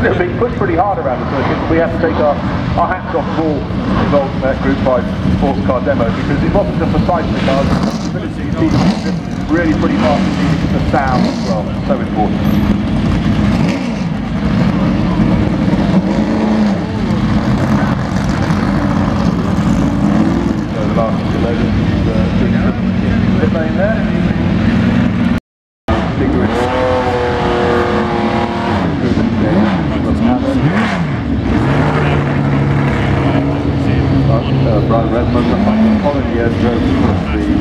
They're being pushed pretty hard around the circuit. We have to take our hats off to all involved in that Group 5 sports car demo, because it wasn't just the size of the cars, the ability to keep really pretty fast and the sound as well, so important. So the last two loaders is pit lane there. Brian Redmond already drove the